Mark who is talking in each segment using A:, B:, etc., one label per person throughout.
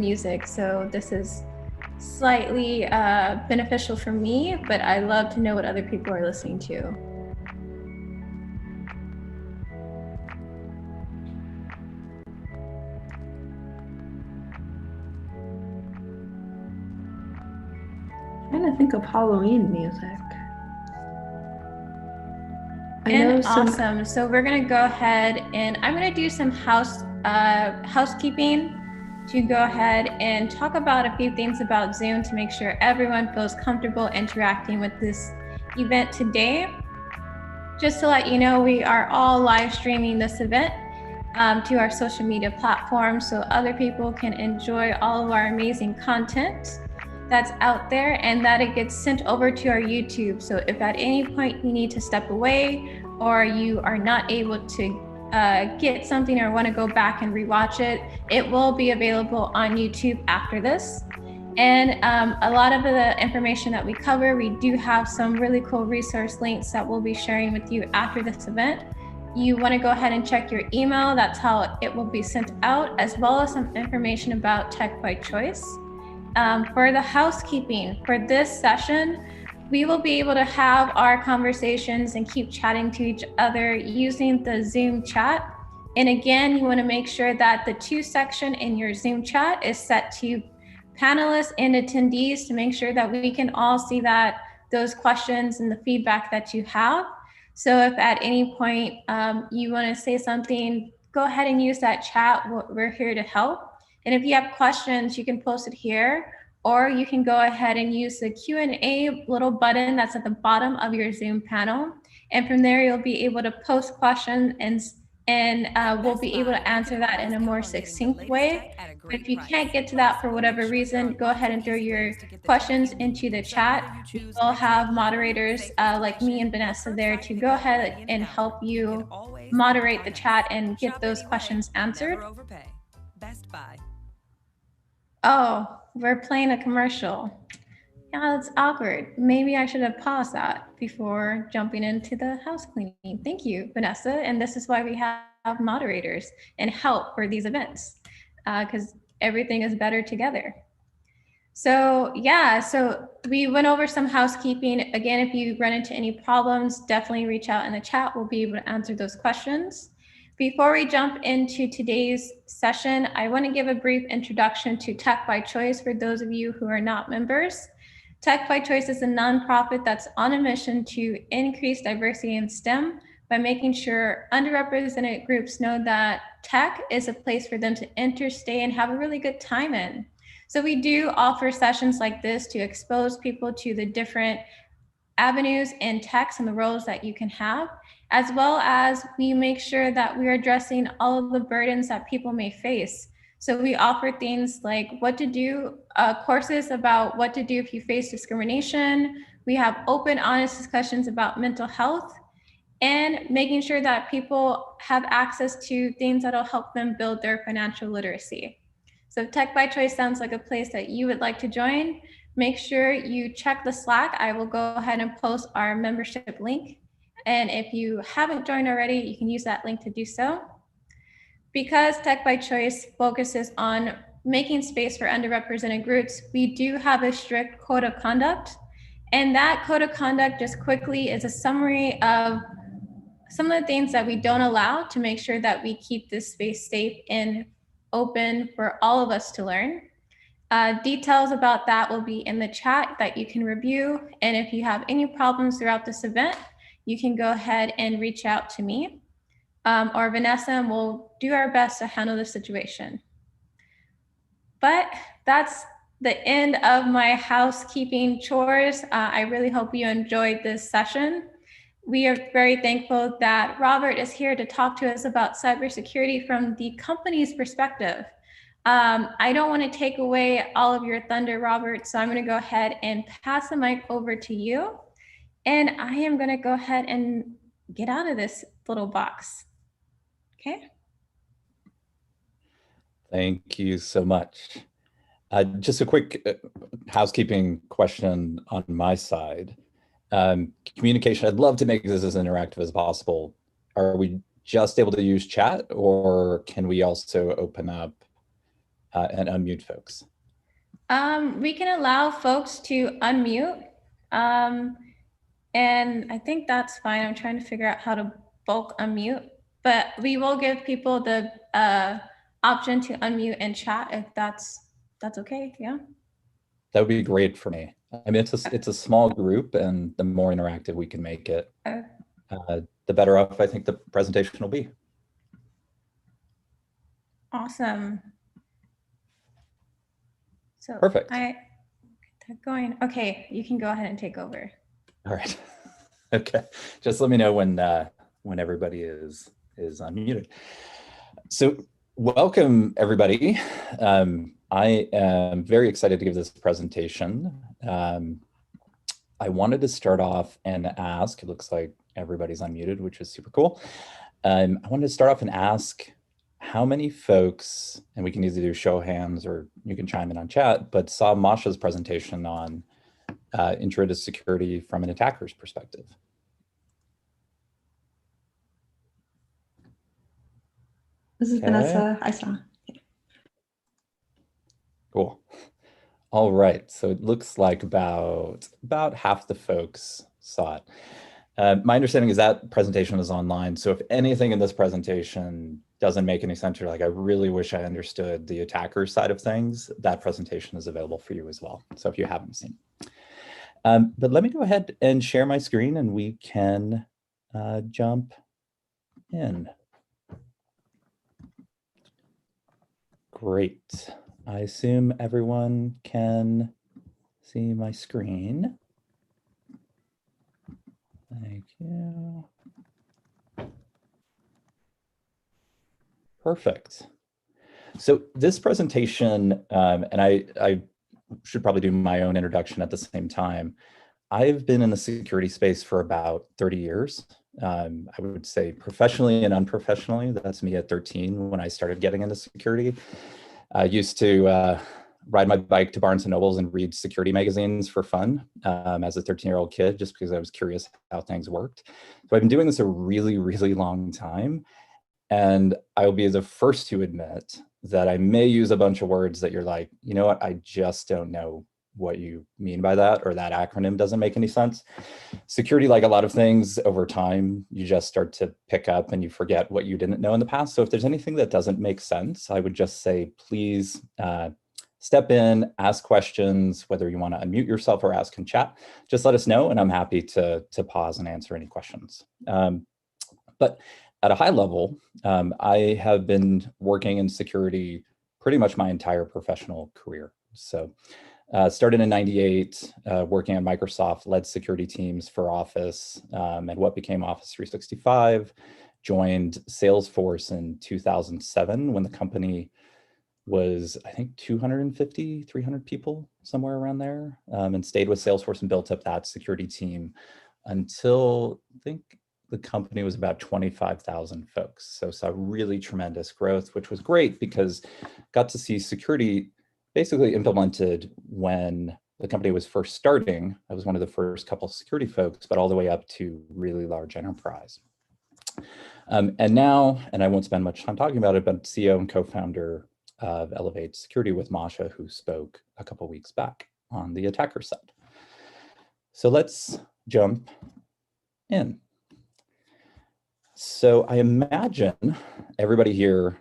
A: music, so this is slightly beneficial for me, but I love to know what other people are listening to.
B: I'm trying to think of Halloween music.
A: Awesome. So we're gonna go ahead and I'm gonna do some housekeeping to go ahead and talk about a few things about Zoom to make sure everyone feels comfortable interacting with this event today. Just to let you know, we are all live streaming this event to our social media platforms so other people can enjoy all of our amazing content that's out there, and that it gets sent over to our YouTube. So if at any point you need to step away or you are not able to get something or want to go back and rewatch it, it will be available on YouTube after this. And a lot of the information that we cover, we do have some really cool resource links that we'll be sharing with you after this event. You want to go ahead and check your email. That's how it will be sent out, as well as some information about Tech by Choice. For the housekeeping, for this session, we will be able to have our conversations and keep chatting to each other using the Zoom chat. And again, you want to make sure that the to section in your Zoom chat is set to panelists and attendees to make sure that we can all see those questions and the feedback that you have. So if at any point you want to say something, go ahead and use that chat. We're here to help. And if you have questions, you can post it here, or you can go ahead and use the Q&A little button that's at the bottom of your Zoom panel. And from there, you'll be able to post questions and we'll be able to answer that in a more succinct way. But if you can't get to that for whatever reason, go ahead and throw your questions into the chat. We'll have moderators like me and Vanessa there to go ahead and help you moderate the chat and get those questions answered. Oh, we're playing a commercial. Yeah, that's awkward. Maybe I should have paused that before jumping into the house cleaning. Thank you, Vanessa. And this is why we have moderators and help for these events, because everything is better together. So yeah, so we went over some housekeeping. Again, if you run into any problems, definitely reach out in the chat. We'll be able to answer those questions. Before we jump into today's session, I want to give a brief introduction to Tech by Choice for those of you who are not members. Tech by Choice is a nonprofit that's on a mission to increase diversity in STEM by making sure underrepresented groups know that tech is a place for them to enter, stay, and have a really good time in. So we do offer sessions like this to expose people to the different avenues in tech and the roles that you can have, as well as we make sure that we are addressing all of the burdens that people may face. So we offer things like what to do, courses about what to do if you face discrimination. We have open, honest discussions about mental health and making sure that people have access to things that'll help them build their financial literacy. So if Tech by Choice sounds like a place that you would like to join, make sure you check the Slack. I will go ahead and post our membership link. And if you haven't joined already, you can use that link to do so. Because Tech by Choice focuses on making space for underrepresented groups, we do have a strict code of conduct. And that code of conduct just quickly is a summary of some of the things that we don't allow to make sure that we keep this space safe and open for all of us to learn. Details about that will be in the chat that you can review. And if you have any problems throughout this event, you can go ahead and reach out to me or Vanessa, and we'll do our best to handle the situation. But that's the end of my housekeeping chores. I really hope you enjoyed this session. We are very thankful that Robert is here to talk to us about cybersecurity from the company's perspective. I don't want to take away all of your thunder, Robert, so I'm going to go ahead and pass the mic over to you. And I am going to go ahead and get out of this little box. Okay.
C: Thank you so much. Just a quick housekeeping question on my side. Communication, I'd love to make this as interactive as possible. Are we just able to use chat, or can we also open up and unmute folks?
A: We can allow folks to unmute. And I think that's fine. I'm trying to figure out how to bulk unmute, but we will give people the option to unmute and chat if that's okay. Yeah.
C: That would be great for me. I mean, it's a small group, and the more interactive we can make it, the better off I think the presentation will be.
A: Awesome. So
C: Perfect.
A: going. Okay, you can go ahead and take over.
C: All right. Okay. Just let me know when everybody is unmuted. So welcome everybody. I am very excited to give this presentation. I wanted to start off and ask, it looks like everybody's unmuted, which is super cool. I wanted to start off and ask how many folks, and we can either do show of hands or you can chime in on chat, but saw Masha's presentation on intro to security from an attacker's perspective.
B: This is Vanessa. I saw.
C: Cool. All right. So it looks like about half the folks saw it. My understanding is that presentation is online. So if anything in this presentation doesn't make any sense, you're like, I really wish I understood the attacker side of things, that presentation is available for you as well. So if you haven't seen it. But let me go ahead and share my screen and we can jump in. Great. I assume everyone can see my screen. Thank you. Perfect. So this presentation, and I should probably do my own introduction at the same time. I've been in the security space for about 30 years. I would say professionally and unprofessionally. That's me at 13 when I started getting into security. I used to ride my bike to Barnes and Nobles and read security magazines for fun as a 13-year-old kid, just because I was curious how things worked. So I've been doing this a really, really long time. And I will be the first to admit that I may use a bunch of words that you're like, you know what, I just don't know what you mean by that, or that acronym doesn't make any sense. Security, like a lot of things over time, you just start to pick up and you forget what you didn't know in the past. So if there's anything that doesn't make sense, I would just say, please step in, ask questions, whether you want to unmute yourself or ask in chat, just let us know and I'm happy to pause and answer any questions. But at a high level, I have been working in security pretty much my entire professional career. So started in '98, working at Microsoft, led security teams for Office and what became Office 365, joined Salesforce in 2007 when the company was, I think, 250, 300 people, somewhere around there, and stayed with Salesforce and built up that security team until, I think, the company was about 25,000 folks. So saw really tremendous growth, which was great because got to see security basically implemented when the company was first starting. I was one of the first couple of security folks, but all the way up to really large enterprise. And now, and I won't spend much time talking about it, but CEO and co-founder of Elevate Security with Masha, who spoke a couple of weeks back on the attacker side. So let's jump in. So I imagine everybody here,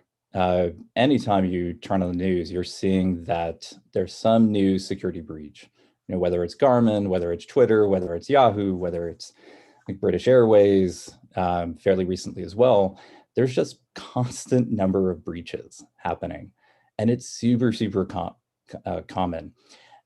C: anytime you turn on the news, you're seeing that there's some new security breach. You know, whether it's Garmin, whether it's Twitter, whether it's Yahoo, whether it's like British Airways, fairly recently as well. There's just constant number of breaches happening, and it's super, super common.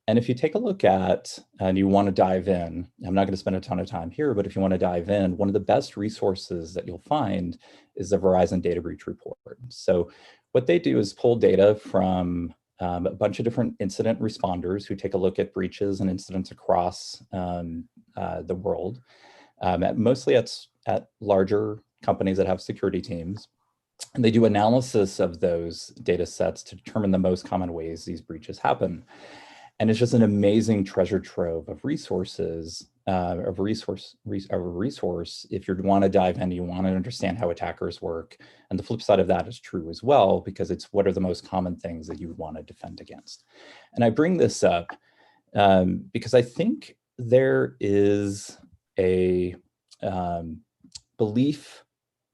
C: And if you take a look at, and you want to dive in, I'm not going to spend a ton of time here, but if you want to dive in, one of the best resources that you'll find is the Verizon Data Breach Report. So what they do is pull data from a bunch of different incident responders who take a look at breaches and incidents across the world, mostly at larger companies that have security teams. And they do analysis of those data sets to determine the most common ways these breaches happen. And it's just an amazing treasure trove of resources of a resource if you want to dive in, you want to understand how attackers work. And the flip side of that is true as well, because it's what are the most common things that you would want to defend against. And I bring this up because I think there is a belief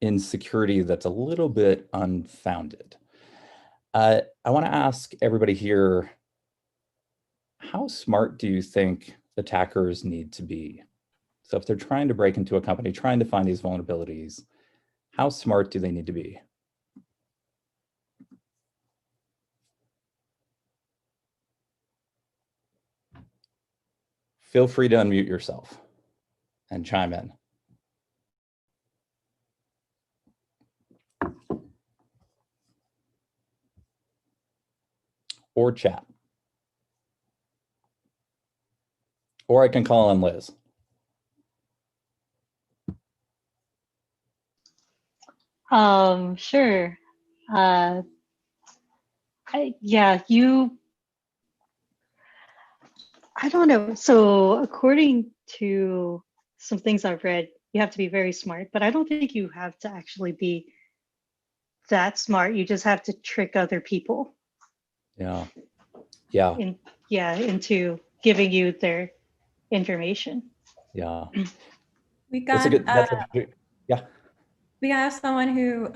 C: in security that's a little bit unfounded. I want to ask everybody here, how smart do you think attackers need to be? So if they're trying to break into a company, trying to find these vulnerabilities, how smart do they need to be? Feel free to unmute yourself and chime in. Or chat. Or I can call on Liz.
D: Sure. I don't know. So according to some things I've read, you have to be very smart, but I don't think you have to actually be that smart. You just have to trick other people.
C: Yeah.
D: Into giving you their information.
C: Yeah.
A: We got we have someone who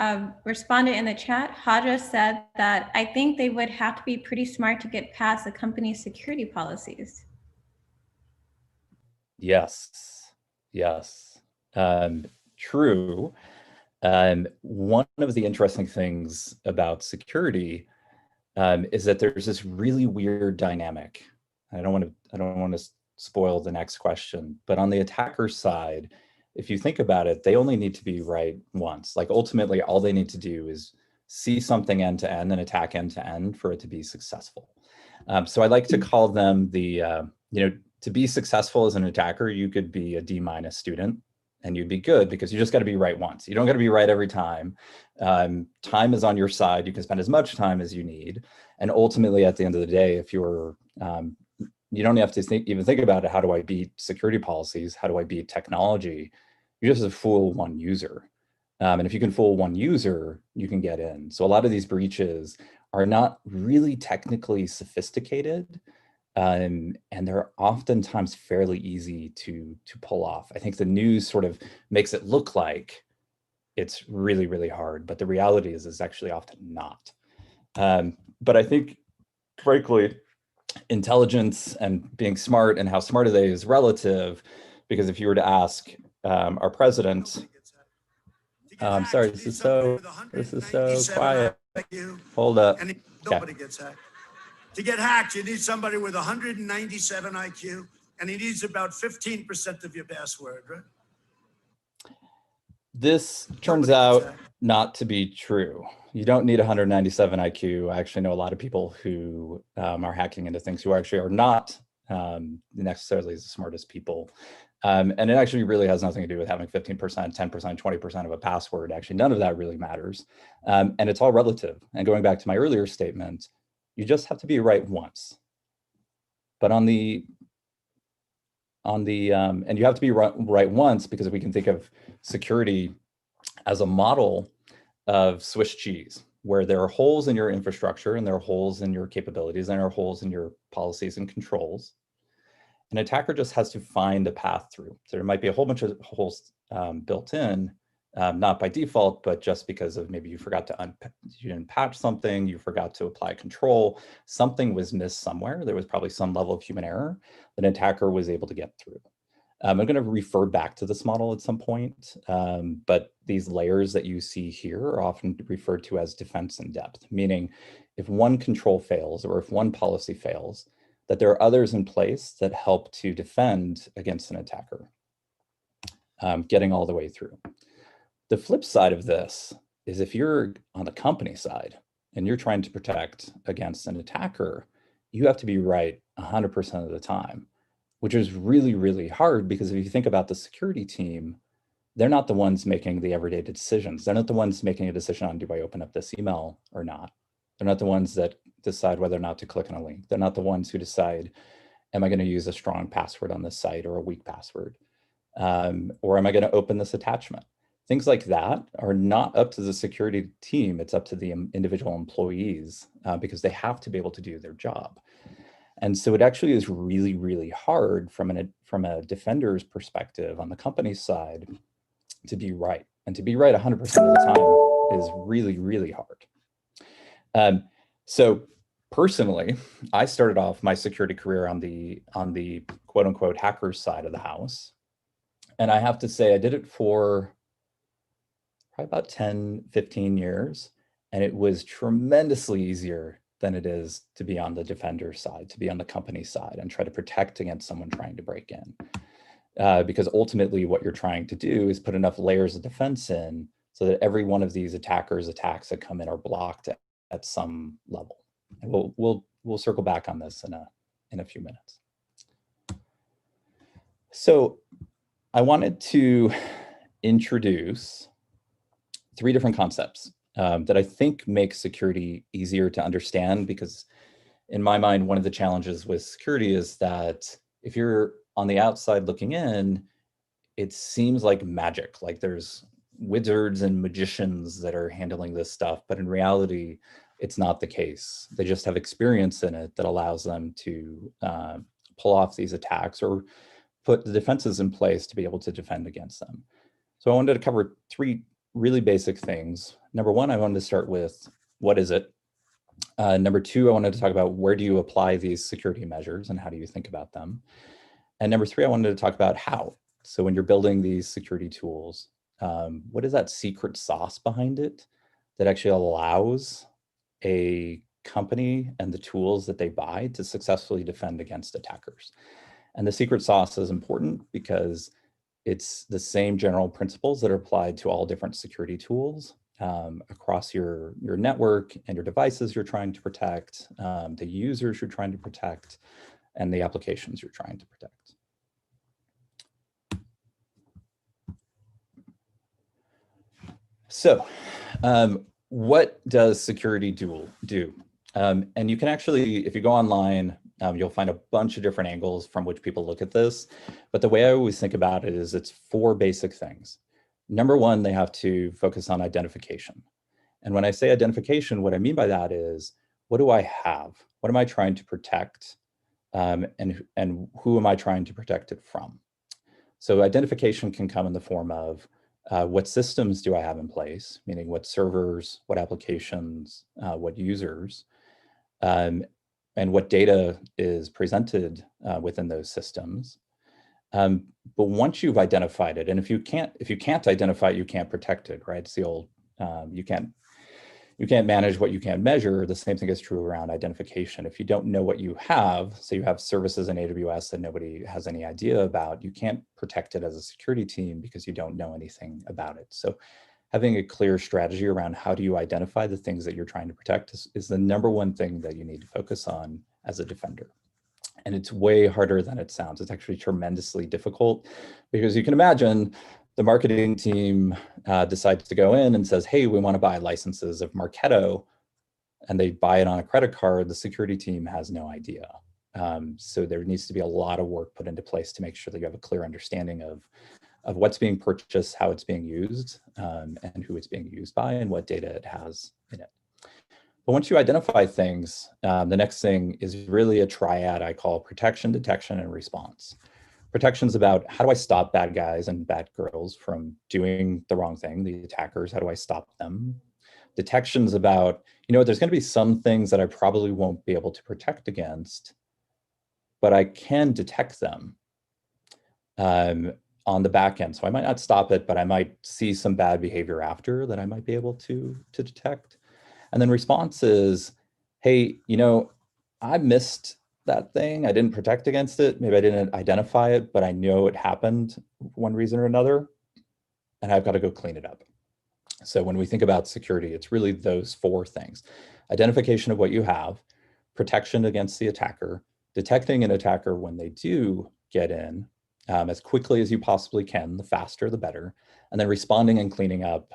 A: responded in the chat. Haja said that I think they would have to be pretty smart to get past the company's security policies.
C: Yes. True. One of the interesting things about security is that there's this really weird dynamic. I don't want to spoil the next question, but on the attacker side, if you think about it, they only need to be right once. Like ultimately, all they need to do is see something end to end and attack end to end for it to be successful. So I like to call them the, to be successful as an attacker, you could be a D- student and you'd be good because you just got to be right once. You don't got to be right every time. Time is on your side. You can spend as much time as you need. And ultimately, at the end of the day, if you're, you don't have to even think about it. How do I beat security policies? How do I beat technology? You just have to fool one user. And if you can fool one user, you can get in. So a lot of these breaches are not really technically sophisticated. And they're oftentimes fairly easy to pull off. I think the news sort of makes it look like it's really, really hard, but the reality is it's actually often not. But I think, frankly, intelligence and being smart and how smart are they is relative, because if you were to ask our president, sorry, this is so quiet. Hold up.
E: Nobody gets hacked. To get hacked, you need somebody with 197 IQ, and he needs about 15% of your password, right?
C: This turns out not to be true. You don't need 197 IQ. I actually know a lot of people who are hacking into things who actually are not necessarily the smartest people. And it actually really has nothing to do with having 15%, 10%, 20% of a password. Actually, none of that really matters. And it's all relative. And going back to my earlier statement, you just have to be right once. But and you have to be right once, because we can think of security as a model of Swiss cheese, where there are holes in your infrastructure and there are holes in your capabilities and there are holes in your policies and controls. An attacker just has to find a path through. So there might be a whole bunch of holes built in, not by default, but just because of maybe you forgot to you didn't patch something, you forgot to apply control, something was missed somewhere. There was probably some level of human error that an attacker was able to get through. I'm going to refer back to this model at some point, but these layers that you see here are often referred to as defense in depth, meaning if one control fails or if one policy fails, that there are others in place that help to defend against an attacker, getting all the way through. The flip side of this is if you're on the company side and you're trying to protect against an attacker, you have to be right 100% of the time, which is really, really hard, because if you think about the security team, they're not the ones making the everyday decisions. They're not the ones making a decision on, do I open up this email or not? They're not the ones that decide whether or not to click on a link. They're not the ones who decide, am I going to use a strong password on this site or a weak password? Or am I going to open this attachment? Things like that are not up to the security team. It's up to the individual employees because they have to be able to do their job. And so it actually is really, really hard from a defender's perspective on the company side to be right. And to be right 100% of the time is really, really hard. So personally, I started off my security career on the quote unquote hackers side of the house. And I have to say, I did it for probably about 10, 15 years. And it was tremendously easier than it is to be on the defender side, to be on the company side and try to protect against someone trying to break in. Because ultimately what you're trying to do is put enough layers of defense in so that every one of these attackers' attacks that come in are blocked at some level. And we'll circle back on this in a few minutes. So I wanted to introduce 3 different concepts that I think make security easier to understand, because in my mind, one of the challenges with security is that if you're on the outside looking in, it seems like magic, like there's wizards and magicians that are handling this stuff, but in reality, it's not the case. They just have experience in it that allows them to pull off these attacks or put the defenses in place to be able to defend against them. So I wanted to cover 3 really basic things. Number 1, I wanted to start with what is it? Number 2, I wanted to talk about where do you apply these security measures and how do you think about them? And number 3, I wanted to talk about how. So when you're building these security tools, what is that secret sauce behind it that actually allows a company and the tools that they buy to successfully defend against attackers? And the secret sauce is important because it's the same general principles that are applied to all different security tools across your network and your devices you're trying to protect, the users you're trying to protect, and the applications you're trying to protect. So what does security do? And you can actually, if you go online, you'll find a bunch of different angles from which people look at this. But the way I always think about it is it's 4 basic things. Number 1, they have to focus on identification. And when I say identification, what I mean by that is, what do I have? What am I trying to protect? And who am I trying to protect it from? So identification can come in the form of what systems do I have in place, meaning what servers, what applications, what users, and what data is presented within those systems. But once you've identified it, and if you can't identify it, you can't protect it, right? It's the old, you can't manage what you can't measure. The same thing is true around identification. If you don't know what you have, so you have services in AWS that nobody has any idea about, you can't protect it as a security team because you don't know anything about it. So having a clear strategy around how do you identify the things that you're trying to protect is the number 1 thing that you need to focus on as a defender. And it's way harder than it sounds. It's actually tremendously difficult because you can imagine the marketing team decides to go in and says, hey, we want to buy licenses of Marketo, and they buy it on a credit card. The security team has no idea. So there needs to be a lot of work put into place to make sure that you have a clear understanding of what's being purchased, how it's being used, and who it's being used by, and what data it has in it. But once you identify things, the next thing is really a triad I call protection, detection, and response. Protection is about how do I stop bad guys and bad girls from doing the wrong thing, the attackers, how do I stop them? Detection is about, there's going to be some things that I probably won't be able to protect against, but I can detect them on the back end. So I might not stop it, but I might see some bad behavior after that I might be able to detect. And then response is, hey, I missed that thing. I didn't protect against it. Maybe I didn't identify it, but I know it happened one reason or another, and I've got to go clean it up. So when we think about security, it's really those 4 things: identification of what you have, protection against the attacker, detecting an attacker when they do get in as quickly as you possibly can, the faster, the better, and then responding and cleaning up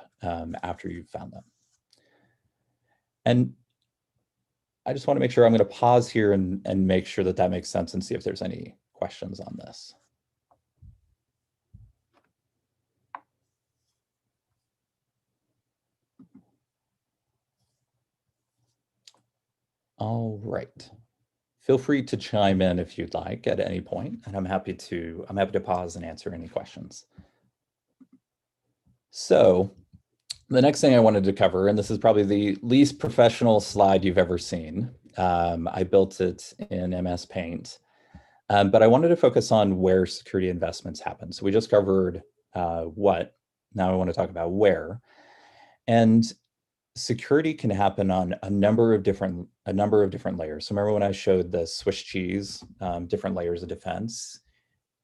C: after you've found them. And I just want to make sure I'm going to pause here and make sure that that makes sense and see if there's any questions on this. All right. Feel free to chime in if you'd like at any point, and I'm happy to pause and answer any questions. So the next thing I wanted to cover, and this is probably the least professional slide you've ever seen. I built it in MS Paint, but I wanted to focus on where security investments happen. So we just covered what, now I want to talk about where. And security can happen on a number of different layers. So remember when I showed the Swiss cheese, different layers of defense?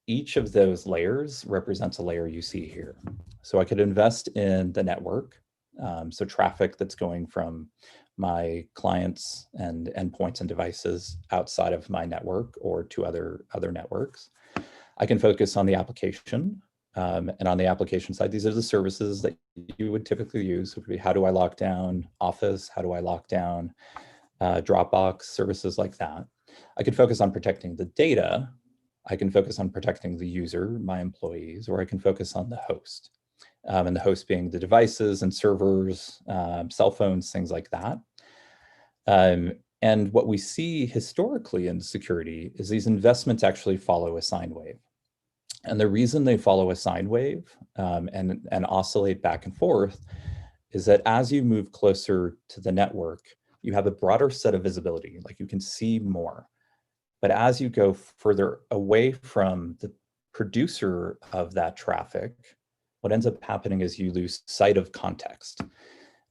C: Each of those layers represents a layer you see here. So I could invest in the network, so traffic that's going from my clients and endpoints and devices outside of my network or to other networks. I can focus on the application. And on the application side, these are the services that you would typically use. It would be, how do I lock down Office? How do I lock down Dropbox? Services like that. I could focus on protecting the data. I can focus on protecting the user, my employees, or I can focus on the host. And the host being the devices and servers, cell phones, things like that. And what we see historically in security is these investments actually follow a sine wave. And the reason they follow a sine wave and oscillate back and forth is that as you move closer to the network, you have a broader set of visibility, like you can see more. But as you go further away from the producer of that traffic, what ends up happening is you lose sight of context.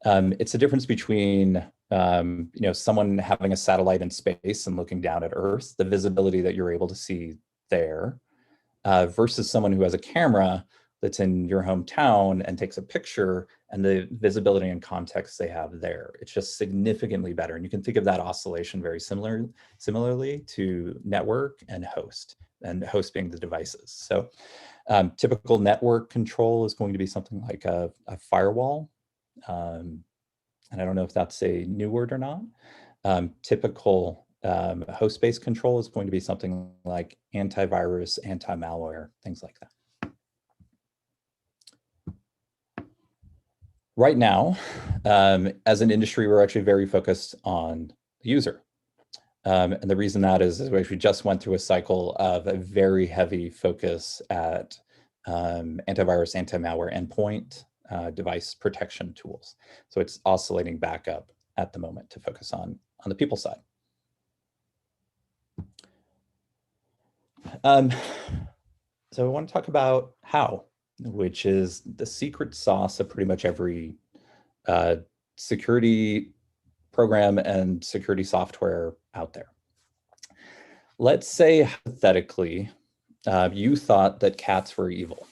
C: It's a difference between someone having a satellite in space and looking down at Earth, the visibility that you're able to see there, versus someone who has a camera that's in your hometown and takes a picture, and the visibility and context they have there. It's just significantly better. And you can think of that oscillation very similarly to network and host being the devices. So typical network control is going to be something like a firewall. And I don't know if that's a new word or not. Typical host-based control is going to be something like antivirus, anti-malware, things like that. Right now, as an industry, we're actually very focused on the user. And the reason that is we just went through a cycle of a very heavy focus at antivirus, anti-malware endpoint device protection tools. So it's oscillating back up at the moment to focus on the people side. So I want to talk about how, which is the secret sauce of pretty much every security program and security software out there. Let's say hypothetically, you thought that cats were evil.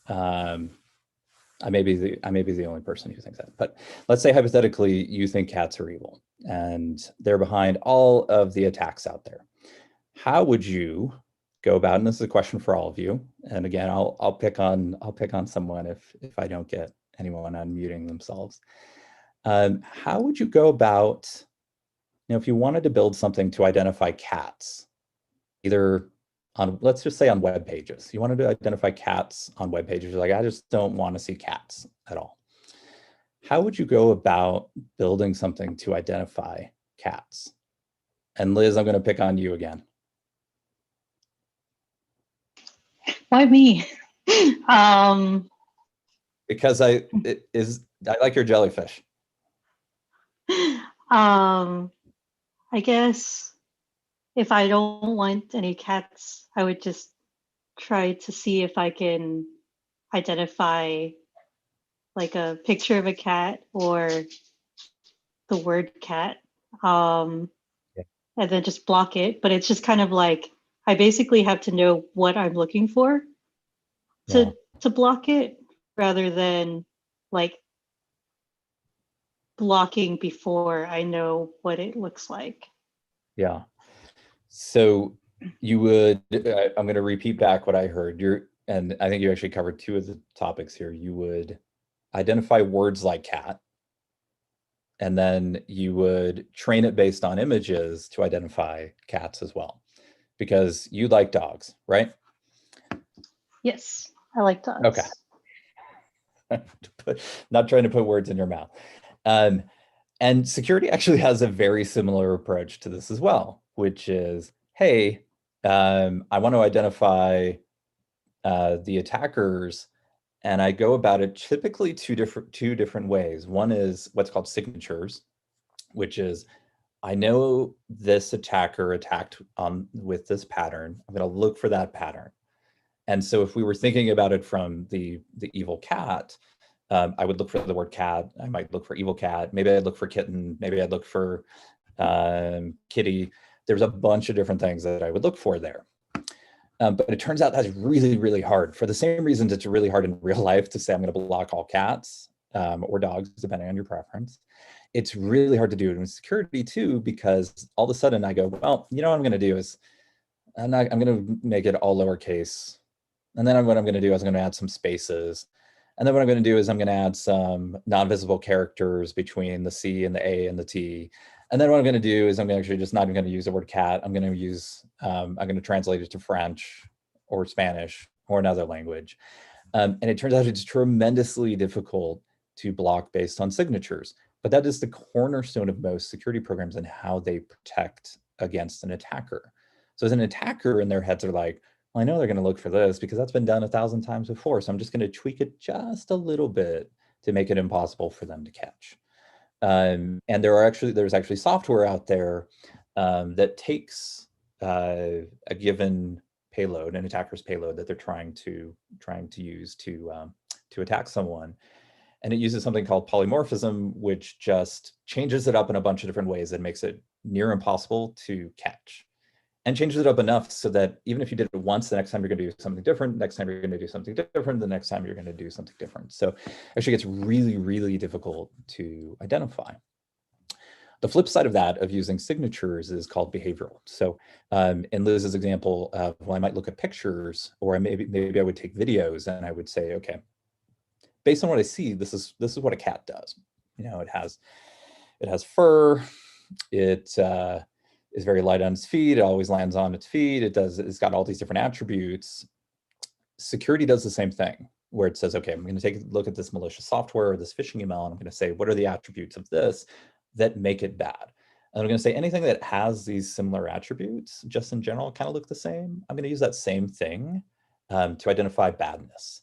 C: I may be the only person who thinks that, but let's say hypothetically you think cats are evil and they're behind all of the attacks out there. How would you go about, and this is a question for all of you, and again, I'll pick on someone if I don't get anyone unmuting themselves. How would you go about, if you wanted to build something to identify cats, either on, let's just say on web pages, you wanted to identify cats on web pages, you're like, I just don't want to see cats at all. How would you go about building something to identify cats? And Liz, I'm going to pick on you again.
D: Why me?
C: Because I like your jellyfish.
D: I guess if I don't want any cats, I would just try to see if I can identify like a picture of a cat or the word cat, and then just block it. But it's just kind of like, I basically have to know what I'm looking for to block it, rather than like blocking before I know what it looks like.
C: Yeah. So you would, I'm going to repeat back what I heard. And I think you actually covered two of the topics here. You would identify words like cat. and then you would train it based on images to identify cats as well, because you like dogs, right?
D: Yes, I like dogs.
C: Okay. Not trying to put words in your mouth. And security actually has a very similar approach to this as well, which is, hey, I want to identify the attackers, and I go about it typically two different ways. One is what's called signatures, which is, I know this attacker attacked with this pattern. I'm going to look for that pattern. And so if we were thinking about it from the evil cat, I would look for the word cat. I might look for evil cat. Maybe I'd look for kitten. Maybe I'd look for kitty. There's a bunch of different things that I would look for there. But it turns out that's really, really hard. For the same reasons it's really hard in real life to say I'm going to block all cats or dogs, depending on your preference. It's really hard to do it in security too, because all of a sudden I go, well, you know what I'm going to do is I'm going to make it all lowercase. And then what I'm going to do is I'm going to add some spaces. And then what I'm going to do is I'm going to add some non-visible characters between the C and the A and the T. And then what I'm going to do is I'm actually just not even going to use the word cat. I'm going to use, I'm going to translate it to French or Spanish or another language. And it turns out it's tremendously difficult to block based on signatures. But that is the cornerstone of most security programs and how they protect against an attacker. So as an attacker, in their heads are like, well, I know they're going to look for this because that's been done 1,000 times before. So I'm just going to tweak it just a little bit to make it impossible for them to catch. And there's actually software out there that takes a given payload, an attacker's payload that they're trying to use to attack someone. And it uses something called polymorphism, which just changes it up in a bunch of different ways and makes it near impossible to catch. And changes it up enough so that even if you did it once, the next time you're going to do something different, next time you're going to do something different, the next time you're going to do something different. So actually gets really, really difficult to identify. The flip side of that, of using signatures, is called behavioral. So in Liz's example, well, I might look at pictures, or maybe I would take videos and I would say, okay, based on what I see, this is what a cat does. You know, it has fur. It is very light on its feet. It always lands on its feet. It's got all these different attributes. Security does the same thing, where it says, okay, I'm going to take a look at this malicious software or this phishing email, and I'm going to say, what are the attributes of this that make it bad? And I'm going to say anything that has these similar attributes, just in general, kind of look the same. I'm going to use that same thing to identify badness.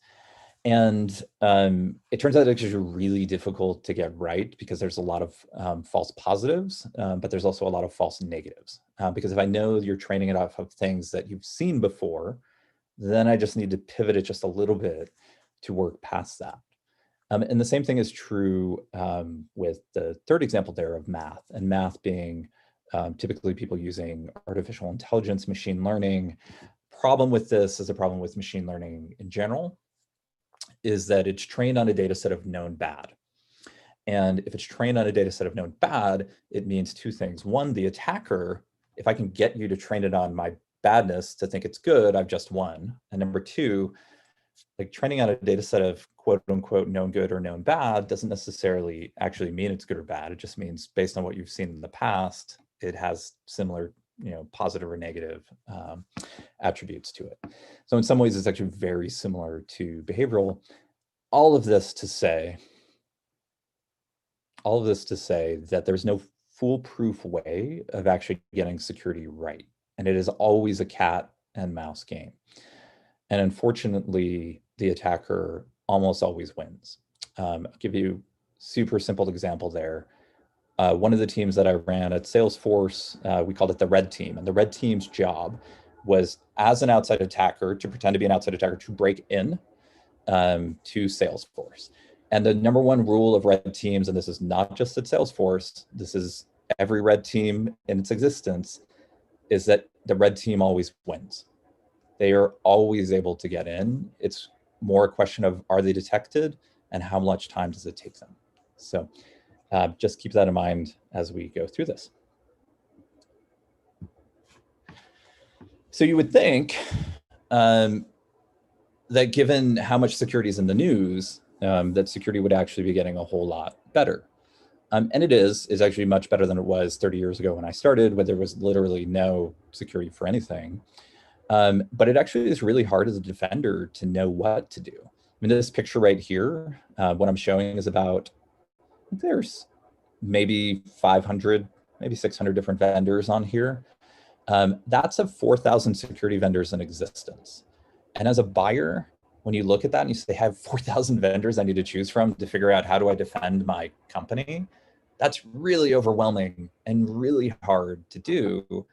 C: And it turns out it's actually really difficult to get right, because there's a lot of false positives, but there's also a lot of false negatives. Because if I know you're training it off of things that you've seen before, then I just need to pivot it just a little bit to work past that. And the same thing is true with the third example there of math, and math being typically people using artificial intelligence, machine learning. Problem with this is a problem with machine learning in general, is that it's trained on a data set of known bad. And if it's trained on a data set of known bad, it means two things. One, the attacker, if I can get you to train it on my badness to think it's good, I've just won. And number two, like training on a data set of quote unquote known good or known bad doesn't necessarily actually mean it's good or bad. It just means based on what you've seen in the past, it has similar, positive or negative attributes to it. So in some ways, it's actually very similar to behavioral. All of this to say that there's no foolproof way of actually getting security right. And it is always a cat and mouse game. And unfortunately, the attacker almost always wins. I'll give you a super simple example there. One of the teams that I ran at Salesforce, we called it the red team. And the red team's job was, as an outside attacker, to pretend to be an outside attacker, to break in to Salesforce. And the number one rule of red teams, and this is not just at Salesforce, this is every red team in its existence, is that the red team always wins. They are always able to get in. It's more a question of, are they detected and how much time does it take them? So just keep that in mind as we go through this. So you would think that given how much security is in the news, that security would actually be getting a whole lot better. And it is actually much better than it was 30 years ago when I started, where there was literally no security for anything. But it actually is really hard as a defender to know what to do. I mean, this picture right here, what I'm showing is about, there's maybe 500, maybe 600 different vendors on here. That's of 4,000 security vendors in existence. And as a buyer, when you look at that and you say, I have 4,000 vendors I need to choose from to figure out how do I defend my company, that's really overwhelming and really hard to do.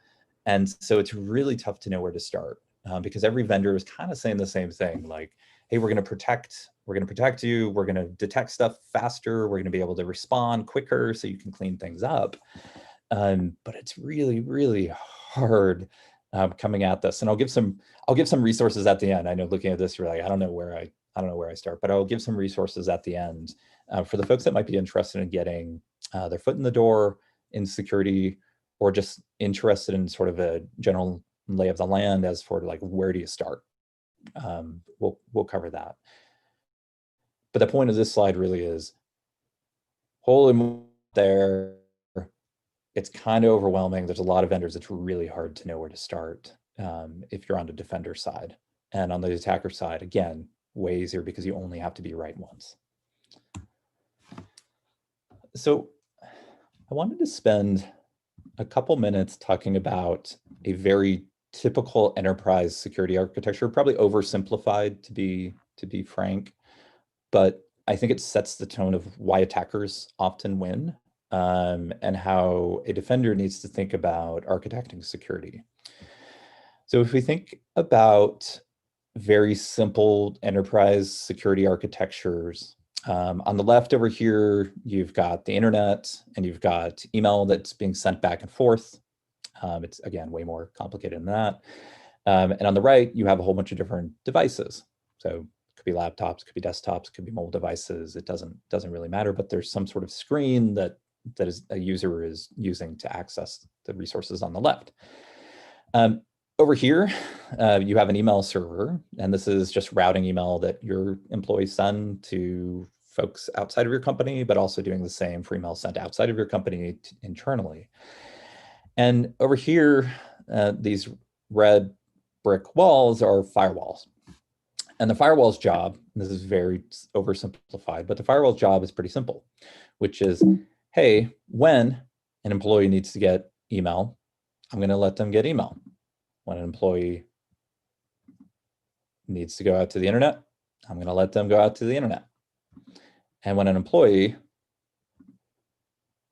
C: And so it's really tough to know where to start because every vendor is kind of saying the same thing, like, hey, we're going to protect you. We're going to detect stuff faster. We're going to be able to respond quicker so you can clean things up. But it's really, really hard coming at this. And I'll give some resources at the end. I know looking at this, you're like, I don't know where I start, but I'll give some resources at the end for the folks that might be interested in getting their foot in the door in security, or just interested in sort of a general lay of the land as for like, where do you start? We'll cover that. But the point of this slide really is, holy there, it's kind of overwhelming. There's a lot of vendors. It's really hard to know where to start if you're on the defender side. And on the attacker side, again, way easier because you only have to be right once. So I wanted to spend a couple minutes talking about a very typical enterprise security architecture, probably oversimplified to be frank, but I think it sets the tone of why attackers often win and how a defender needs to think about architecting security. So if we think about very simple enterprise security architectures, on the left over here, you've got the internet and you've got email that's being sent back and forth. It's, again, way more complicated than that. And on the right, you have a whole bunch of different devices. So it could be laptops, could be desktops, could be mobile devices. It doesn't really matter, but there's some sort of screen that a user is using to access the resources on the left. Over here, you have an email server, and this is just routing email that your employees send to folks outside of your company, but also doing the same for email sent outside of your company internally. And over here, these red brick walls are firewalls. And the firewall's job, and this is very oversimplified, but the firewall's job is pretty simple, which is, hey, when an employee needs to get email, I'm going to let them get email. When an employee needs to go out to the internet, I'm going to let them go out to the internet. And when an employee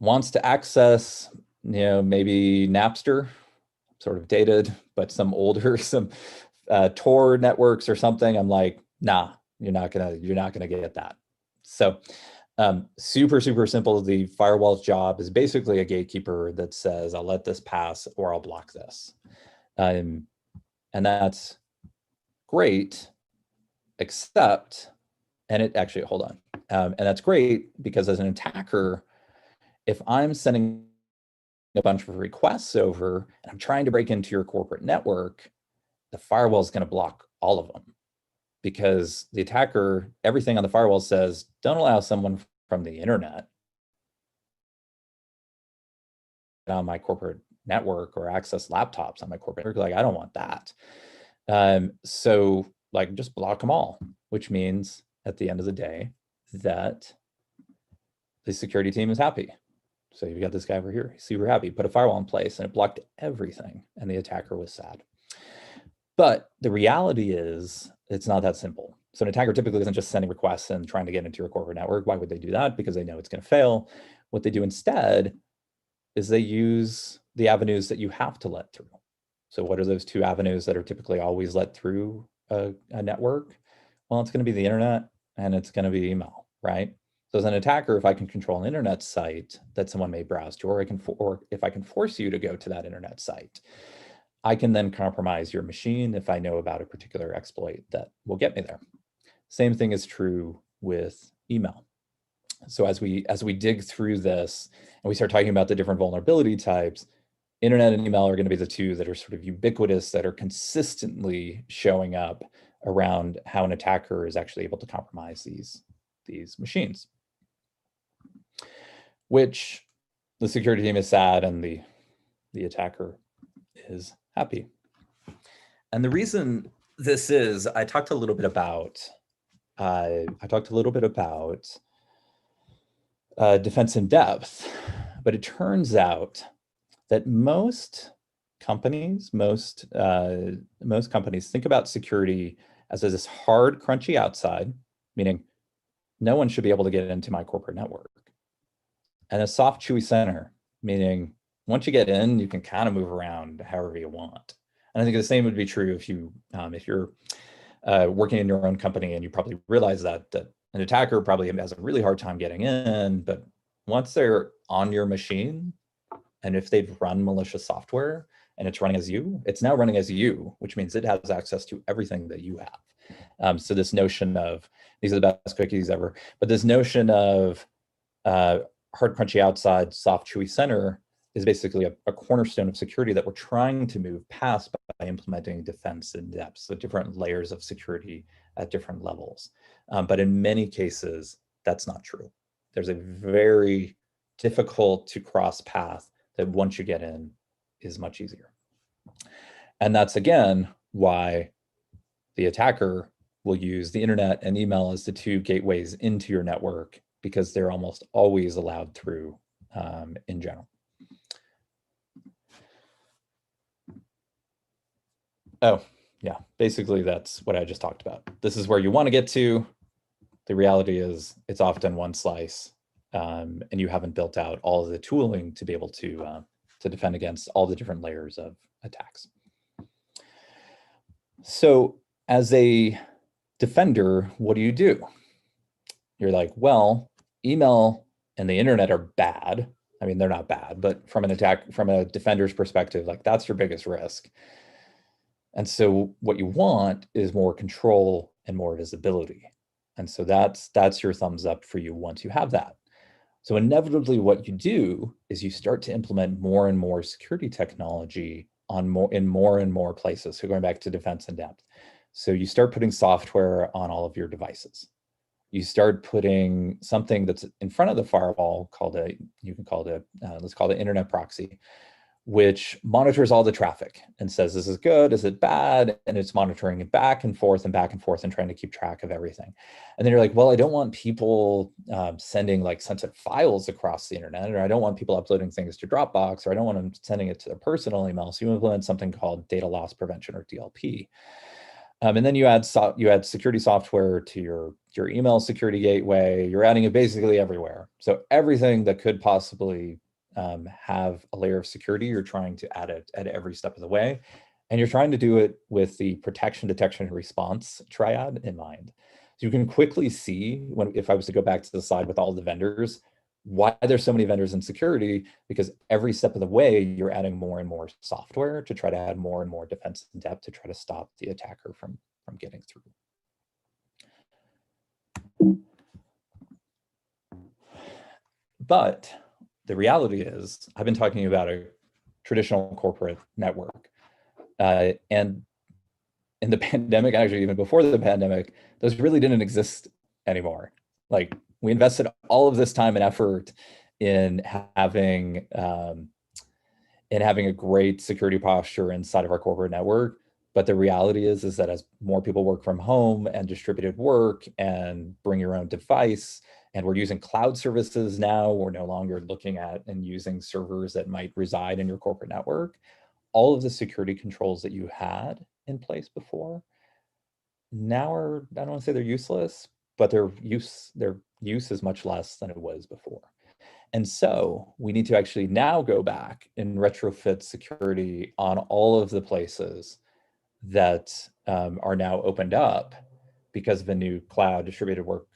C: wants to access, maybe Napster, sort of dated, but some older, some Tor networks or something, I'm like, nah, you're not gonna get that. So super, super simple. The firewall's job is basically a gatekeeper that says, I'll let this pass or I'll block this. And that's great, except, and it actually, hold on. And that's great because as an attacker, if I'm sending a bunch of requests over and I'm trying to break into your corporate network, the firewall is going to block all of them because the attacker, everything on the firewall says, don't allow someone from the internet on my corporate network or access laptops on my corporate network. Like, I don't want that. So like, just block them all, which means at the end of the day that the security team is happy. So you've got this guy over here, he's super happy, put a firewall in place and it blocked everything and the attacker was sad. But the reality is it's not that simple. So an attacker typically isn't just sending requests and trying to get into your corporate network. Why would they do that? Because they know it's going to fail. What they do instead is they use the avenues that you have to let through. So what are those two avenues that are typically always let through a network? Well, it's going to be the internet and it's going to be email, right? So as an attacker, if I can control an internet site that someone may browse to, or if I can force you to go to that internet site, I can then compromise your machine if I know about a particular exploit that will get me there. Same thing is true with email. So as we dig through this and we start talking about the different vulnerability types, internet and email are going to be the two that are sort of ubiquitous, that are consistently showing up around how an attacker is actually able to compromise these machines. which the security team is sad and the attacker is happy. And the reason this is, I talked a little bit about defense in depth, but it turns out that most companies think about security as this hard, crunchy outside, meaning no one should be able to get into my corporate network, and a soft, chewy center, meaning once you get in, you can kind of move around however you want. And I think the same would be true if you're working in your own company, and you probably realize that an attacker probably has a really hard time getting in, but once they're on your machine, and if they've run malicious software and it's running as you, it's now running as you, which means it has access to everything that you have. So this notion of, these are the best cookies ever, but this notion of hard, crunchy outside, soft, chewy center is basically a cornerstone of security that we're trying to move past by implementing defense in depth, so different layers of security at different levels. But in many cases, that's not true. There's a very difficult to cross path that once you get in is much easier. And that's, again, why the attacker will use the internet and email as the two gateways into your network, because they're almost always allowed through in general. Oh, yeah, basically that's what I just talked about. This is where you want to get to. The reality is it's often one slice, and you haven't built out all of the tooling to be able to defend against all the different layers of attacks. So as a defender, what do? You're like, well, email and the internet are bad. I mean, they're not bad, but from a defender's perspective, like that's your biggest risk. And so what you want is more control and more visibility. And so that's your thumbs up for you once you have that. So inevitably what you do is you start to implement more and more security technology in more and more places. So going back to defense in depth. So you start putting software on all of your devices. You start putting something that's in front of the firewall let's call it internet proxy, which monitors all the traffic and says, this is good, is it bad? And it's monitoring it back and forth and trying to keep track of everything. And then you're like, well, I don't want people sending like sensitive files across the internet, or I don't want people uploading things to Dropbox, or I don't want them sending it to their personal email. So you implement something called data loss prevention, or DLP. And then you add security software to your email security gateway. You're adding it basically everywhere. So everything that could possibly have a layer of security, you're trying to add it at every step of the way. And you're trying to do it with the protection, detection, and response triad in mind. So you can quickly see, if I was to go back to the slide with all the vendors, why there's so many vendors in security, because every step of the way, you're adding more and more software to try to add more and more defense in depth to try to stop the attacker from getting through. But the reality is, I've been talking about a traditional corporate network. And in the pandemic, actually even before the pandemic, those really didn't exist anymore. Like, we invested all of this time and effort in having a great security posture inside of our corporate network. But the reality is that as more people work from home and distributed work and bring your own device, and we're using cloud services now, we're no longer looking at and using servers that might reside in your corporate network. All of the security controls that you had in place before now are, I don't want to say they're useless, but their use is much less than it was before. And so we need to actually now go back and retrofit security on all of the places that are now opened up because of a new cloud distributed work,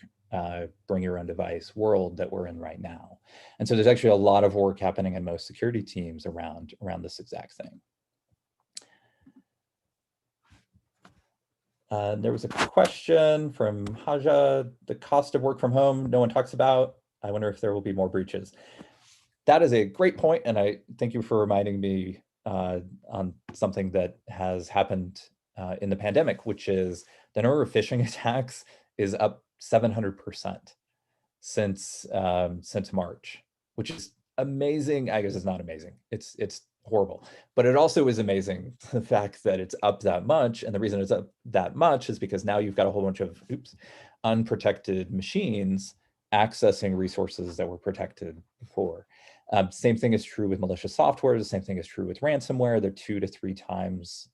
C: bring your own device world that we're in right now. And so there's actually a lot of work happening in most security teams around this exact thing. There was a question from Haja, the cost of work from home no one talks about. I wonder if there will be more breaches. That is a great point, and I thank you for reminding me on something that has happened in the pandemic, which is the number of phishing attacks is up 700% since March. which is amazing. I guess it's not amazing. It's horrible, but it also is amazing the fact that it's up that much. And the reason it's up that much is because now you've got a whole bunch of unprotected machines accessing resources that were protected before. Same thing is true with malicious software. The same thing is true with ransomware. They're 2 to 3 times,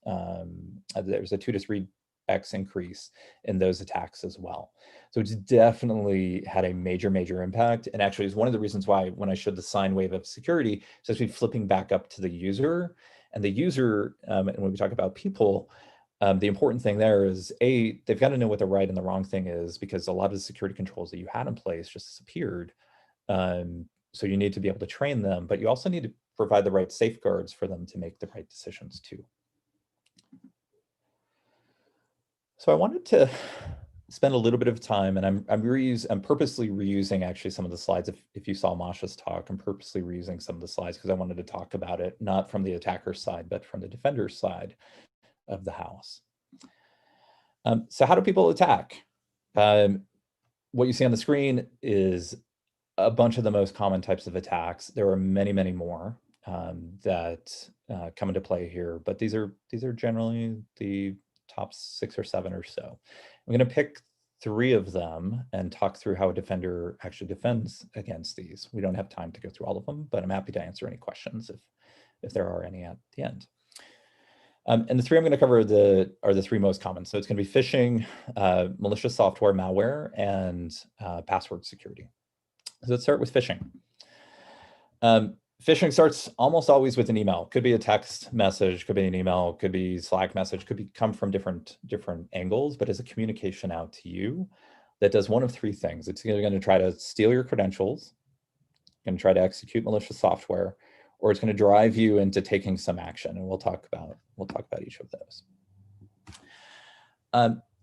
C: there's a 2 to 3x increase in those attacks as well. So it's definitely had a major, major impact. And actually is one of the reasons why when I showed the sine wave of security, it's actually flipping back up to the user. And the user, and when we talk about people, the important thing there is, they've got to know what the right and the wrong thing is, because a lot of the security controls that you had in place just disappeared. So you need to be able to train them, but you also need to provide the right safeguards for them to make the right decisions too. So I wanted to spend a little bit of time, and I'm purposely reusing actually some of the slides. If you saw Masha's talk, I'm purposely reusing some of the slides because I wanted to talk about it, not from the attacker side, but from the defender side of the house. So how do people attack? What you see on the screen is a bunch of the most common types of attacks. There are many, many more that come into play here, but these are generally the top 6 or 7 or so. I'm going to pick 3 of them and talk through how a defender actually defends against these. We don't have time to go through all of them, but I'm happy to answer any questions if there are any at the end. And the 3 I'm going to cover are the 3 most common. So it's going to be phishing, malicious software, malware, and password security. So let's start with phishing. Phishing starts almost always with an email. Could be a text message, could be an email, could be Slack message, come from different angles, but as a communication out to you that does one of 3 things. It's going to try to steal your credentials, going to try to execute malicious software, or it's going to drive you into taking some action. And we'll talk about each of those.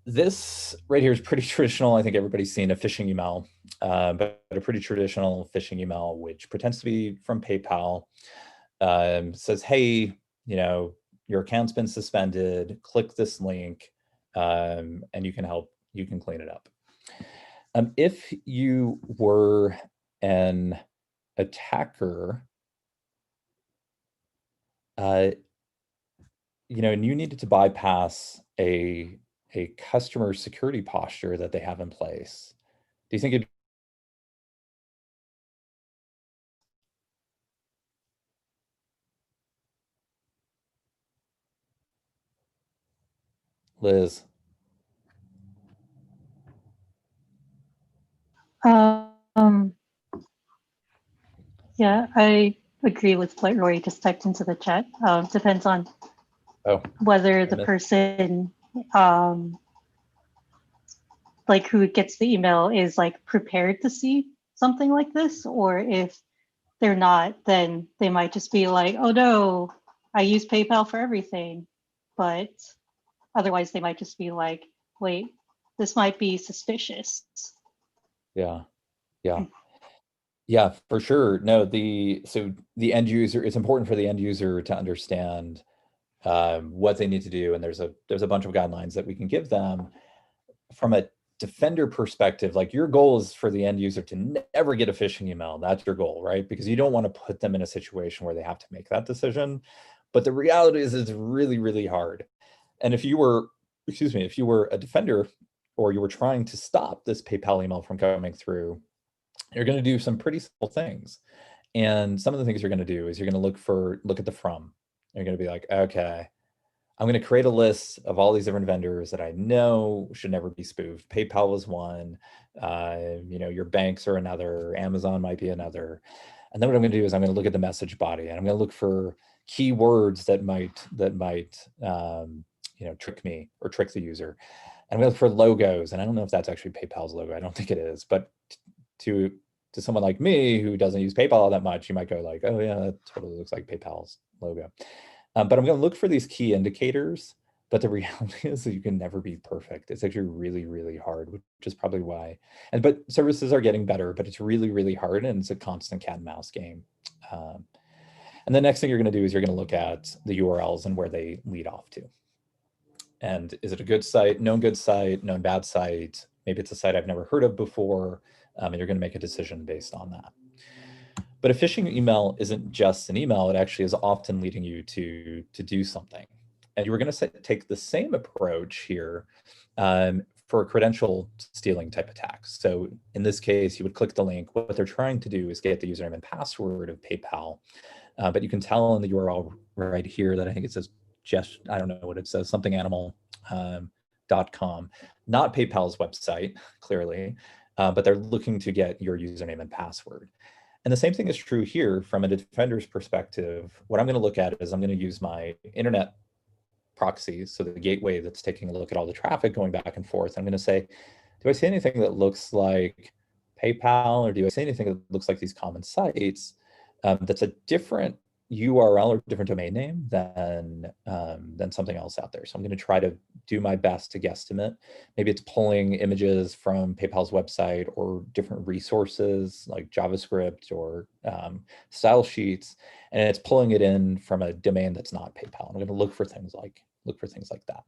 C: This right here is pretty traditional. I think everybody's seen a phishing email, but a pretty traditional phishing email, which pretends to be from PayPal, says, hey, your account's been suspended, click this link, and you can clean it up. If you were an attacker, and you needed to bypass a customer security posture that they have in place, do you think it'd Liz?
D: Yeah, I agree with what Rory just typed into the chat. Depends on whether the person, like who gets the email, is like prepared to see something like this, or if they're not, then they might just be like, oh no, I use PayPal for everything. But otherwise they might just be like, wait, this might be suspicious.
C: Yeah, for sure. No, so the end user, it's important for the end user to understand what they need to do. And there's a bunch of guidelines that we can give them. From a defender perspective, like your goal is for the end user to never get a phishing email. That's your goal, right? Because you don't want to put them in a situation where they have to make that decision. But the reality is it's really, really hard. And if you were a defender, or you were trying to stop this PayPal email from coming through, you're going to do some pretty simple things. And some of the things you're going to do is you're going to look at the from. You're going to be like, okay, I'm going to create a list of all these different vendors that I know should never be spoofed. PayPal is one, your banks are another, Amazon might be another. And then what I'm going to do is I'm going to look at the message body, and I'm going to look for keywords that might trick me or trick the user. And I'm going to look for logos, and I don't know if that's actually PayPal's logo. I don't think it is, but to someone like me who doesn't use PayPal all that much, you might go like, oh yeah, that totally looks like PayPal's logo. But I'm going to look for these key indicators. But the reality is that you can never be perfect. It's actually really, really hard, which is probably why. But services are getting better, but it's really, really hard, and it's a constant cat and mouse game. And the next thing you're going to do is you're going to look at the URLs and where they lead off to. And is it a good site, known bad site? Maybe it's a site I've never heard of before, and you're going to make a decision based on that. But a phishing email isn't just an email, it actually is often leading you to do something. And you were going to take the same approach here for a credential stealing type attack. So in this case, you would click the link. What they're trying to do is get the username and password of PayPal. But you can tell in the URL right here that I think it says just, I don't know what it says, something animal .com, not PayPal's website, clearly, but they're looking to get your username and password. And the same thing is true here from a defender's perspective. What I'm going to look at is I'm going to use my internet proxy, so the gateway that's taking a look at all the traffic going back and forth. I'm going to say, do I see anything that looks like PayPal, or do I see anything that looks like these common sites that's a different URL or different domain name than something else out there? So I'm going to try to do my best to guesstimate. Maybe it's pulling images from PayPal's website or different resources like JavaScript or style sheets, and it's pulling it in from a domain that's not PayPal. I'm going to look for things like that.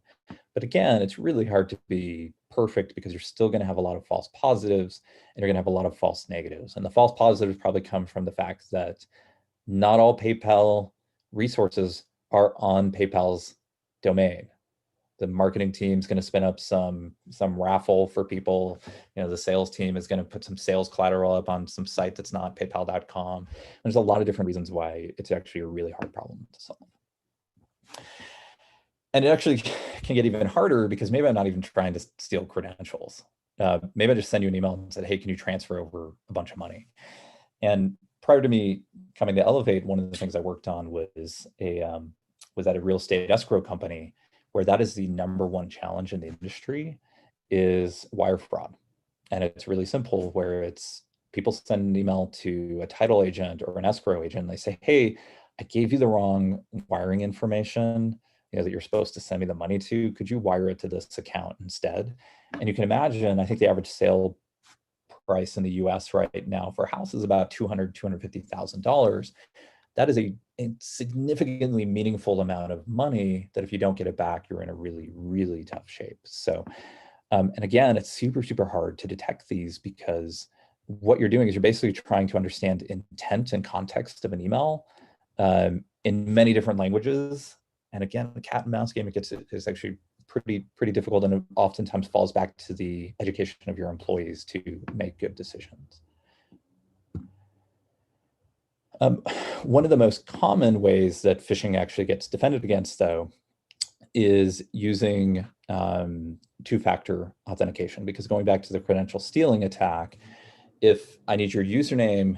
C: But again, it's really hard to be perfect because you're still going to have a lot of false positives and you're going to have a lot of false negatives. And the false positives probably come from the fact that not all PayPal resources are on PayPal's domain. The marketing team is going to spin up some raffle for people. You know, the sales team is going to put some sales collateral up on some site that's not paypal.com. There's a lot of different reasons why it's actually a really hard problem to solve. And it actually can get even harder because maybe I'm not even trying to steal credentials. Maybe I just send you an email and said, hey, can you transfer over a bunch of money? And prior to me coming to Elevate, one of the things I worked on was at a real estate escrow company, where that is the #1 challenge in the industry is wire fraud. And it's really simple, where it's people send an email to a title agent or an escrow agent. And they say, hey, I gave you the wrong wiring information, you know, that you're supposed to send me the money to. Could you wire it to this account instead? And you can imagine, I think the average sale price in the US right now for a house is about $200,000, $250,000. That is a significantly meaningful amount of money that if you don't get it back, you're in a really, really tough shape. So, and again, it's super, super hard to detect these because what you're doing is you're basically trying to understand intent and context of an email in many different languages. And again, the cat and mouse game, it's actually pretty difficult, and it oftentimes falls back to the education of your employees to make good decisions. One of the most common ways that phishing actually gets defended against, though, is using two-factor authentication. Because going back to the credential stealing attack, if I need your username,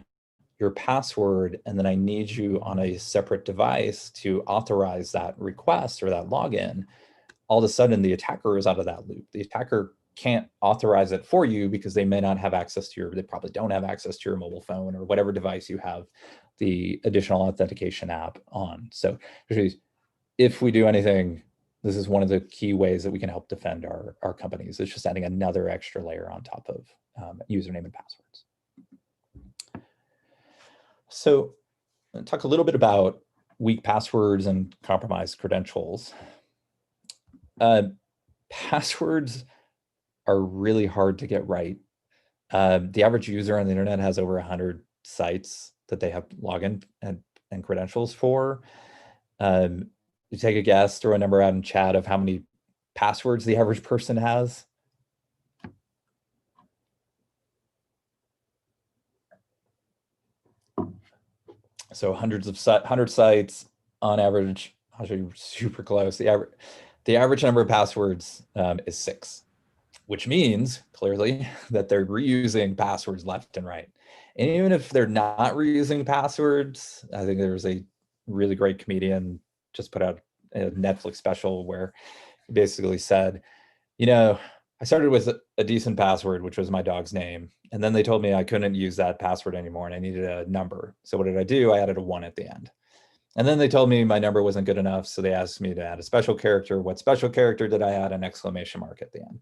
C: your password, and then I need you on a separate device to authorize that request or that login, all of a sudden the attacker is out of that loop. The attacker can't authorize it for you because they may not have access to they probably don't have access to your mobile phone or whatever device you have the additional authentication app on. So if we do anything, this is one of the key ways that we can help defend our companies. It's just adding another extra layer on top of username and passwords. So I'll talk a little bit about weak passwords and compromised credentials. Passwords are really hard to get right. The average user on the internet has over 100 sites that they have login and credentials for. You take a guess, throw a number out in chat of how many passwords the average person has. So 100 sites on average. I'll show you super close. The average number of passwords is 6, which means clearly that they're reusing passwords left and right. And even if they're not reusing passwords, I think there's a really great comedian just put out a Netflix special where he basically said, you know, I started with a decent password, which was my dog's name. And then they told me I couldn't use that password anymore and I needed a number. So what did I do? I added a 1 at the end. And then they told me my number wasn't good enough. So they asked me to add a special character. What special character did I add? An exclamation mark at the end.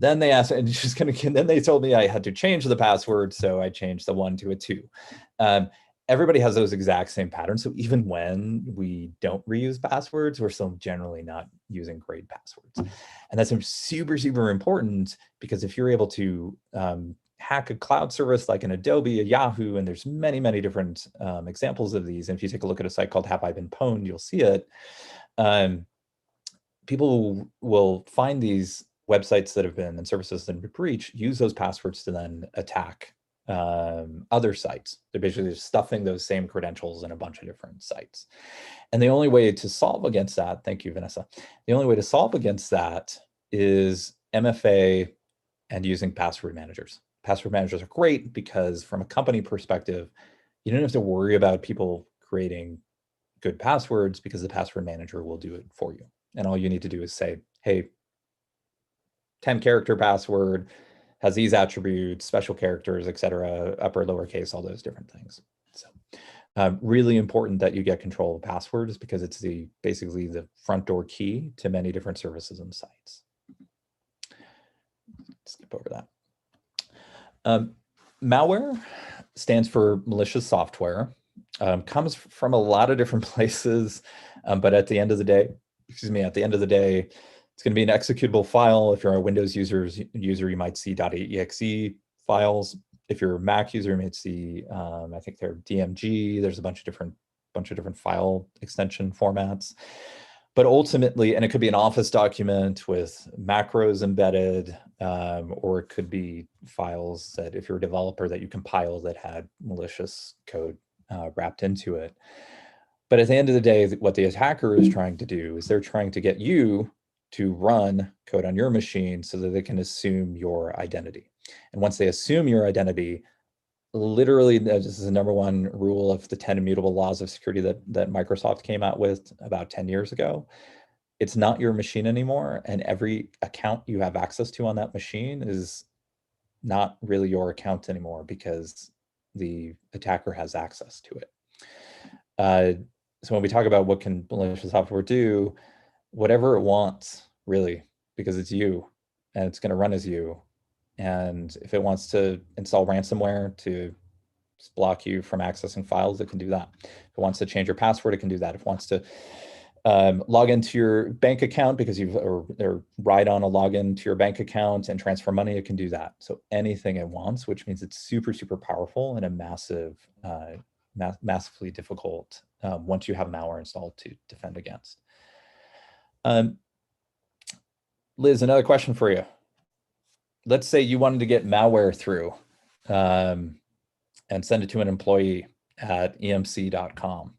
C: Then they asked, and then they told me I had to change the password. So I changed the 1 to a 2. Everybody has those exact same patterns. So even when we don't reuse passwords, we're still generally not using great passwords. And that's super, super important because if you're able to hack a cloud service like an Adobe, a Yahoo, and there's many, many different examples of these. And if you take a look at a site called Have I Been Pwned, you'll see it. People will find these websites that have been and services that have been breached, use those passwords to then attack other sites. They're basically just stuffing those same credentials in a bunch of different sites. And the only way to solve against that, thank you, Vanessa. The only way to solve against that is MFA and using password managers. Password managers are great because from a company perspective, you don't have to worry about people creating good passwords because the password manager will do it for you. And all you need to do is say, hey, 10-character password, has these attributes, special characters, etc., upper, lowercase, all those different things. So really important that you get control of passwords because it's basically the front door key to many different services and sites. Skip over that. Malware stands for malicious software. Comes from a lot of different places, but at the end of the day, it's going to be an executable file. If you're a Windows user, you might see .exe files. If you're a Mac user, you might see, I think they're DMG. There's a bunch of different file extension formats. But ultimately, and it could be an Office document with macros embedded, or it could be files that if you're a developer that you compile that had malicious code wrapped into it. But at the end of the day, what the attacker is trying to do is they're trying to get you to run code on your machine so that they can assume your identity. And once they assume your identity, literally, this is the #1 rule of the 10 immutable laws of security that Microsoft came out with about 10 years ago. It's not your machine anymore, and every account you have access to on that machine is not really your account anymore because the attacker has access to it. So when we talk about what can malicious software do, whatever it wants, really, because it's you and it's going to run as you. And if it wants to install ransomware to block you from accessing files, it can do that. If it wants to change your password, it can do that. If it wants to log into your bank account because or ride on a login to your bank account and transfer money, it can do that. So anything it wants, which means it's super, super powerful and a massively difficult once you have malware installed to defend against. Liz, another question for you. Let's say you wanted to get malware through and send it to an employee at emc.com.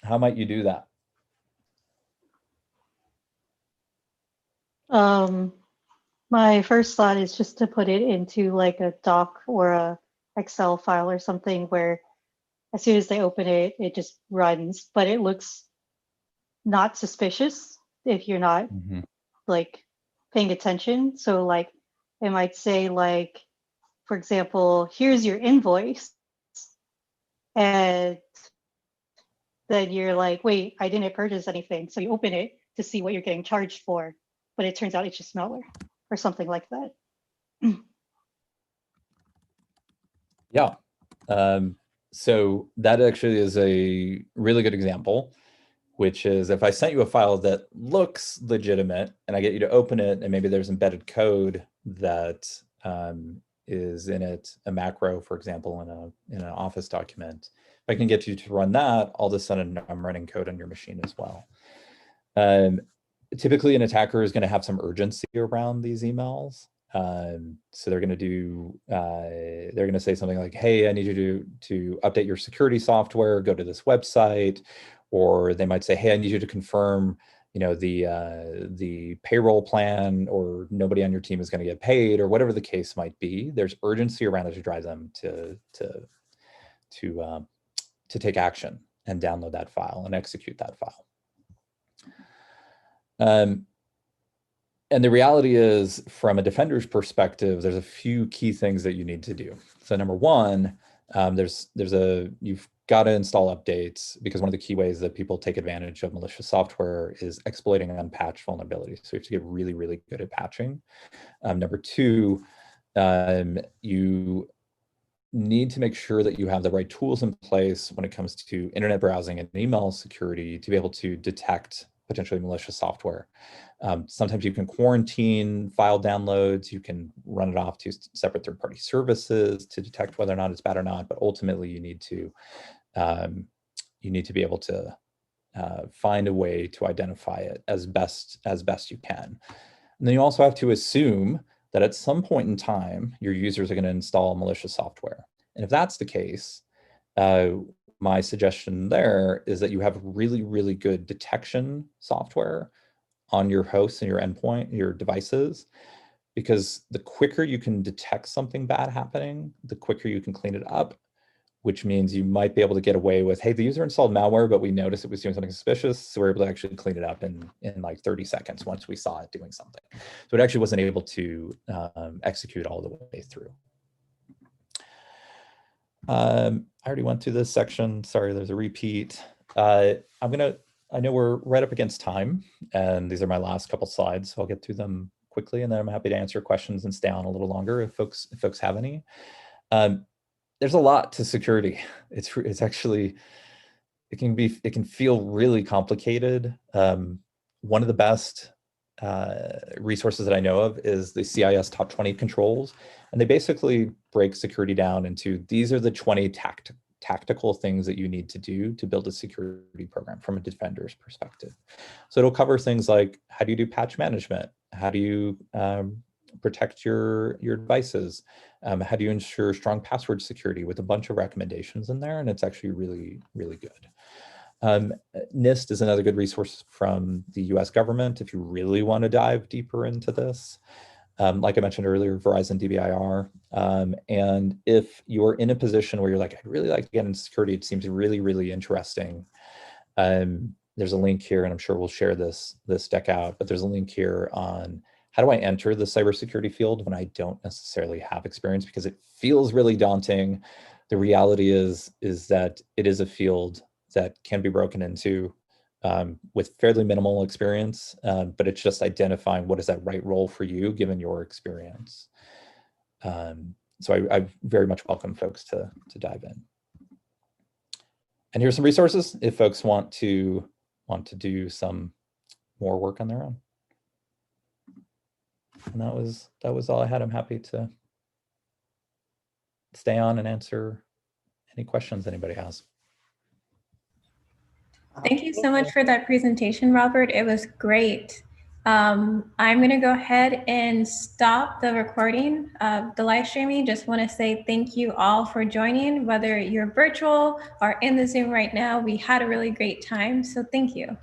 C: How might you do that?
D: My first thought is just to put it into like a doc or a Excel file or something where as soon as they open it, it just runs, but it looks not suspicious if you're not like paying attention. So like it might say like, for example, here's your invoice. And then you're like, wait, I didn't purchase anything. So you open it to see what you're getting charged for, but it turns out it's just malware or something like that.
C: Yeah. So that actually is a really good example, which is if I sent you a file that looks legitimate and I get you to open it and maybe there's embedded code that is in it, a macro, for example, in an Office document, if I can get you to run that, all of a sudden I'm running code on your machine as well. Typically an attacker is going to have some urgency around these emails. So they're going to say something like, hey, I need you to update your security software, go to this website, or they might say, hey, I need you to confirm, the payroll plan, or nobody on your team is going to get paid, or whatever the case might be. There's urgency around it to drive them to take action and download that file and execute that file. And the reality is, from a defender's perspective, there's a few key things that you need to do. So #1, you've got to install updates, because one of the key ways that people take advantage of malicious software is exploiting unpatched vulnerabilities. So you have to get really, really good at patching. #2, you need to make sure that you have the right tools in place when it comes to internet browsing and email security to be able to detect potentially malicious software. Sometimes you can quarantine file downloads, you can run it off to separate third-party services to detect whether or not it's bad or not, but ultimately you need to be able to find a way to identify it as best you can. And then you also have to assume that at some point in time, your users are going to install malicious software. And if that's the case, my suggestion there is that you have really, really good detection software on your hosts and your endpoint, your devices, because the quicker you can detect something bad happening, the quicker you can clean it up, which means you might be able to get away with, hey, the user installed malware, but we noticed it was doing something suspicious, so we're able to actually clean it up in like 30 seconds once we saw it doing something. So it actually wasn't able to execute all the way through. I already went through this section. Sorry, there's a repeat. I know we're right up against time, and these are my last couple slides, so I'll get through them quickly, and then I'm happy to answer questions and stay on a little longer if folks have any. There's a lot to security. It's actually, it can feel really complicated. One of the best resources that I know of is the CIS Top 20 Controls, and they basically break security down into, these are the 20 tactical things that you need to do to build a security program from a defender's perspective. So it'll cover things like, how do you do patch management? How do you protect your devices? How do you ensure strong password security, with a bunch of recommendations in there, and it's actually really, really good. NIST is another good resource from the US government if you really want to dive deeper into this. Like I mentioned earlier, Verizon DBIR. And if you're in a position where you're like, I'd really like to get into security, it seems really, really interesting. There's a link here, and I'm sure we'll share this deck out, but there's a link here on how do I enter the cybersecurity field when I don't necessarily have experience, because it feels really daunting. The reality is that it is a field that can be broken into with fairly minimal experience, but it's just identifying what is that right role for you given your experience. So I very much welcome folks to dive in. And here's some resources if folks want to do some more work on their own. And that was all I had. I'm happy to stay on and answer any questions anybody has.
A: Thank you so much for that presentation, Robert. It was great. I'm going to go ahead and stop the recording of the live streaming. Just want to say thank you all for joining, whether you're virtual or in the Zoom right now. We had a really great time, so thank you.